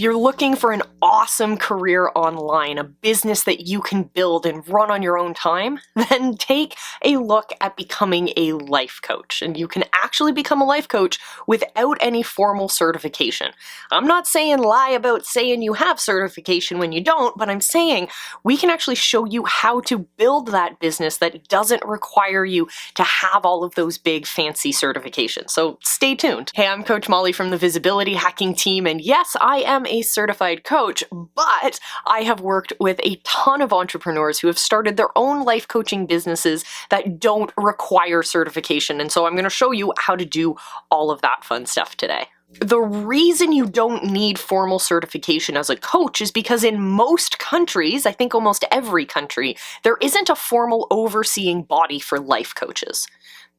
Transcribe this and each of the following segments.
you're looking for an awesome career online, a business that you can build and run on your own time, then take a look at becoming a life coach. And you can actually become a life coach without any formal certification. I'm not saying lie about saying you have certification when you don't, but I'm saying we can actually show you how to build that business that doesn't require you to have all of those big fancy certifications. So stay tuned. Hey, I'm Coach Molly from the Visibility Hacking team, and yes, I am a certified coach, but I have worked with a ton of entrepreneurs who have started their own life coaching businesses that don't require certification, and so I'm going to show you how to do all of that fun stuff today. The reason you don't need formal certification as a coach is because in most countries, I think almost every country, there isn't a formal overseeing body for life coaches.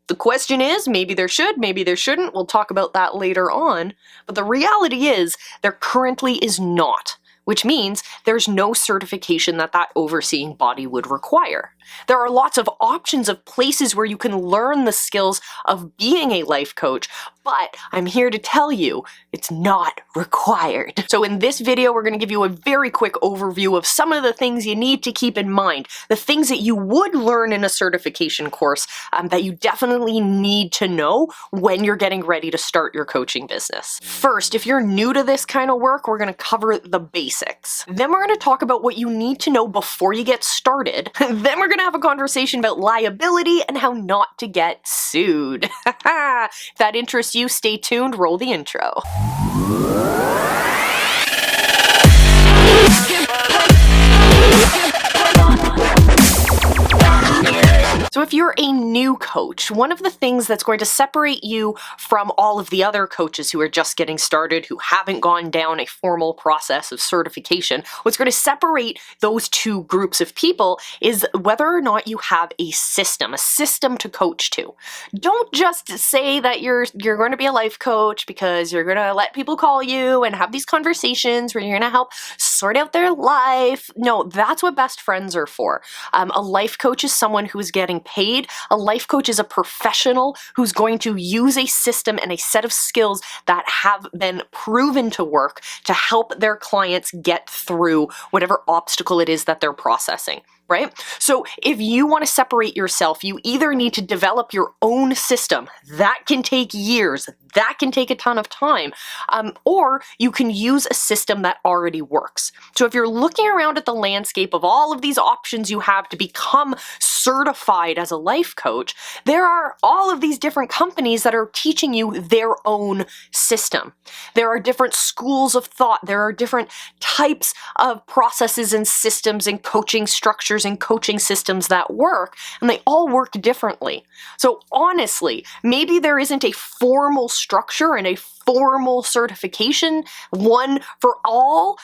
The question is, maybe there should, maybe there shouldn't. We'll talk about that later on. But the reality is, there currently is not, which means there's no certification that overseeing body would require. There are lots of options of places where you can learn the skills of being a life coach, but I'm here to tell you it's not required. So in this video, we're going to give you a very quick overview of some of the things you need to keep in mind, the things that you would learn in a certification course that you definitely need to know when you're getting ready to start your coaching business. First, if you're new to this kind of work, we're going to cover the basics. Then we're going to talk about what you need to know before you get started. Then we're going to have a conversation about liability and how not to get sued. If that interests you, stay tuned, roll the intro. So if you're a new coach, one of the things that's going to separate you from all of the other coaches who are just getting started, who haven't gone down a formal process of certification, what's going to separate those two groups of people is whether or not you have a system to coach to. Don't just say that you're going to be a life coach because you're going to let people call you and have these conversations where you're going to help sort out their life. No, that's what best friends are for. A life coach is someone who is getting paid. A life coach is a professional who's going to use a system and a set of skills that have been proven to work to help their clients get through whatever obstacle it is that they're processing. Right? So if you want to separate yourself, you either need to develop your own system. That can take years. That can take a ton of time. Or you can use a system that already works. So if you're looking around at the landscape of all of these options you have to become certified as a life coach, there are all of these different companies that are teaching you their own system. There are different schools of thought. There are different types of processes and systems and coaching structures and coaching systems that work, and they all work differently. So honestly, maybe there isn't a formal structure and a formal certification, one for all,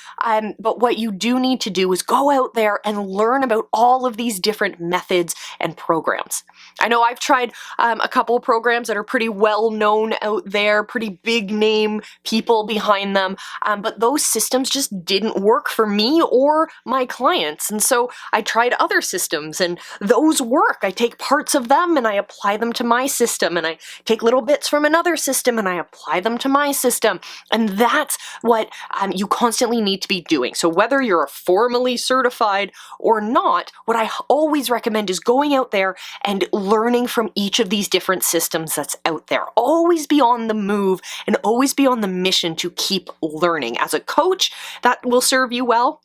but what you do need to do is go out there and learn about all of these different methods and programs. I know I've tried a couple of programs that are pretty well known out there, pretty big name people behind them, but those systems just didn't work for me or my clients, and so I tried other systems, and those work. I take parts of them and I apply them to my system, and I take little bits from another system and I apply them to my system, and that's what you constantly need to be doing. So whether you're formally certified or not, what I always recommend is going out there and learning from each of these different systems that's out there. Always be on the move and always be on the mission to keep learning. As a coach, that will serve you well.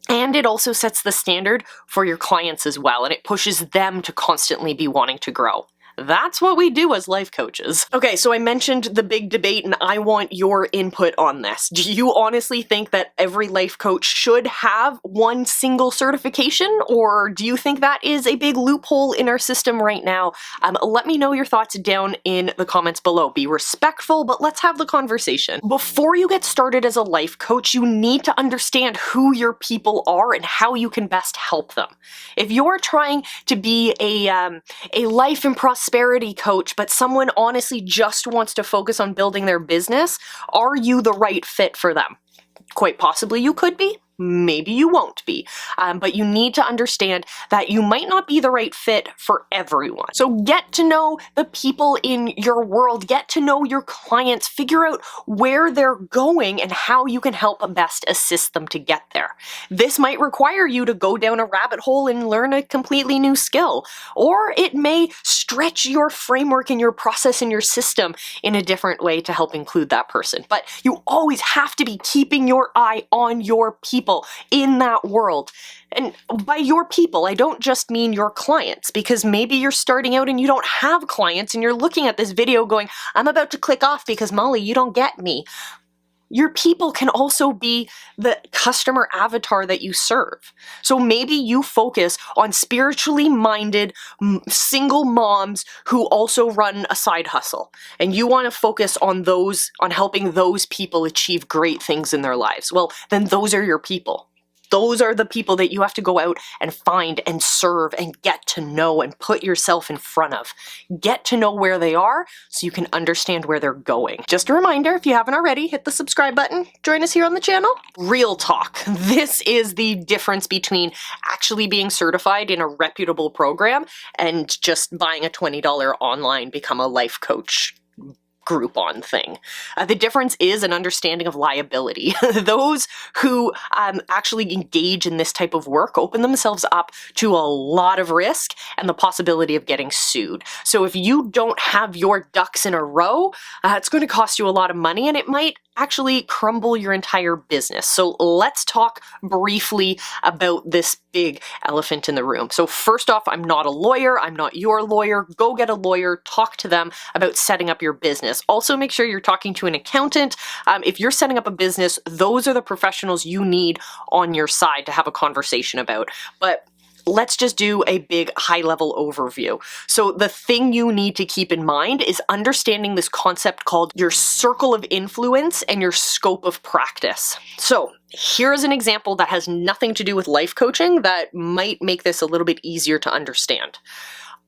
And it also sets the standard for your clients as well, and it pushes them to constantly be wanting to grow. That's what we do as life coaches. Okay, so I mentioned the big debate, and I want your input on this. Do you honestly think that every life coach should have one single certification, or do you think that is a big loophole in our system right now? Let me know your thoughts down in the comments below. Be respectful, but let's have the conversation. Before you get started as a life coach, you need to understand who your people are and how you can best help them. If you're trying to be a life and prosperity coach, but someone honestly just wants to focus on building their business, are you the right fit for them? Quite possibly you could be. maybe you won't be. But you need to understand that you might not be the right fit for everyone. So get to know the people in your world, get to know your clients, figure out where they're going and how you can help best assist them to get there. This might require you to go down a rabbit hole and learn a completely new skill, or it may stretch your framework and your process and your system in a different way to help include that person. But you always have to be keeping your eye on your people in that world. And by your people, I don't just mean your clients, because maybe you're starting out and you don't have clients and you're looking at this video going, I'm about to click off because Molly, you don't get me. Your people can also be the customer avatar that you serve. So maybe you focus on spiritually minded single moms who also run a side hustle, and you want to focus on those, on helping those people achieve great things in their lives. Well, then those are your people. Those are the people that you have to go out and find and serve and get to know and put yourself in front of. Get to know where they are so you can understand where they're going. Just a reminder, if you haven't already, hit the subscribe button. Join us here on the channel. Real talk. This is the difference between actually being certified in a reputable program and just buying a $20 online Become a Life Coach Groupon thing. The difference is an understanding of liability. Those who actually engage in this type of work open themselves up to a lot of risk and the possibility of getting sued. So if you don't have your ducks in a row, it's going to cost you a lot of money, and it might actually crumble your entire business. So let's talk briefly about this big elephant in the room. So first off, I'm not a lawyer. I'm not your lawyer. Go get a lawyer. Talk to them about setting up your business. Also, make sure you're talking to an accountant. If you're setting up a business, those are the professionals you need on your side to have a conversation about. But let's just do a big high-level overview. So the thing you need to keep in mind is understanding this concept called your circle of influence and your scope of practice. So here's an example that has nothing to do with life coaching that might make this a little bit easier to understand.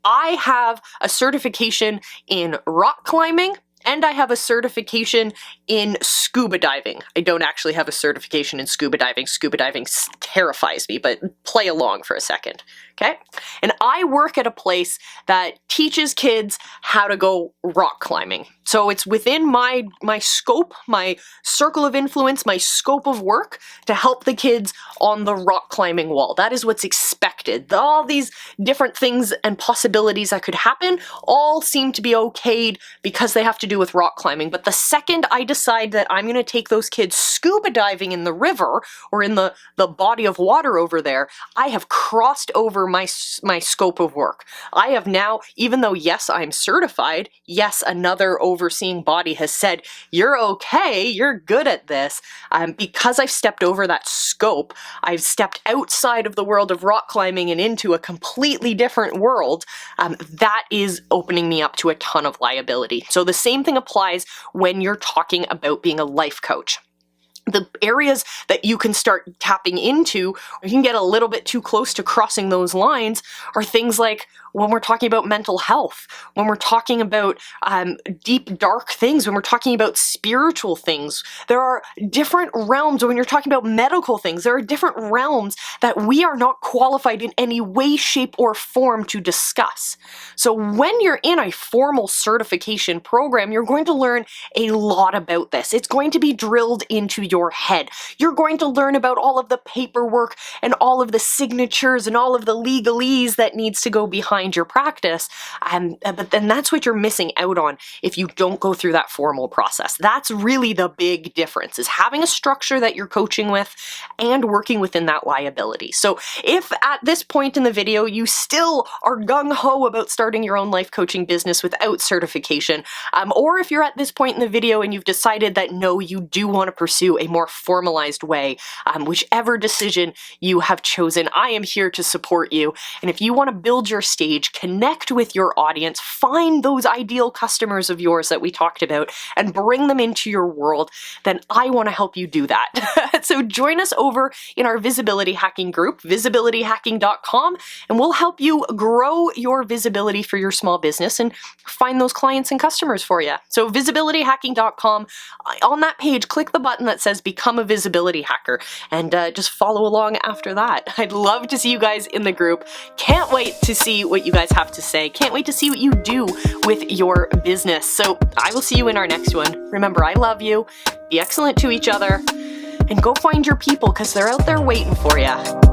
I have a certification in rock climbing, and I have a certification in scuba diving. I don't actually have a certification in scuba diving. Scuba diving terrifies me, but play along for a second, okay? And I work at a place that teaches kids how to go rock climbing. So it's within my scope, my circle of influence, my scope of work to help the kids on the rock climbing wall. That is what's expected. All these different things and possibilities that could happen all seem to be okayed because they have to do with rock climbing. But the second I decide that I'm going to take those kids scuba diving in the river or in the body of water over there, I have crossed over my scope of work. I have now, even though yes, I'm certified, yes, another overseeing body has said, you're okay, you're good at this. Because I've stepped over that scope, I've stepped outside of the world of rock climbing and into a completely different world, that is opening me up to a ton of liability. So the same thing applies when you're talking about being a life coach. The areas that you can start tapping into, or you can get a little bit too close to crossing those lines, are things like when we're talking about mental health, when we're talking about deep, dark things, when we're talking about spiritual things. There are different realms. When you're talking about medical things, there are different realms that we are not qualified in any way, shape, or form to discuss. So when you're in a formal certification program, you're going to learn a lot about this. It's going to be drilled into your head. You're going to learn about all of the paperwork and all of the signatures and all of the legalese that needs to go behind your practice. But then that's what you're missing out on if you don't go through that formal process. That's really the big difference, is having a structure that you're coaching with and working within that liability. So if at this point in the video you still are gung-ho about starting your own life coaching business without certification, or if you're at this point in the video and you've decided that no, you do want to pursue a more formalized way, whichever decision you have chosen, I am here to support you. And if you want to build your stage stage, connect with your audience, find those ideal customers of yours that we talked about, and bring them into your world, then I want to help you do that. So join us over in our visibility hacking group, visibilityhacking.com, and we'll help you grow your visibility for your small business and find those clients and customers for you. So visibilityhacking.com, on that page, click the button that says Become a Visibility Hacker, and just follow along after that. I'd love to see you guys in the group. Can't wait to see what you guys have to say. Can't wait to see what you do with your business. So I will see you in our next one. Remember, I love you. Be excellent to each other. And go find your people, because they're out there waiting for you.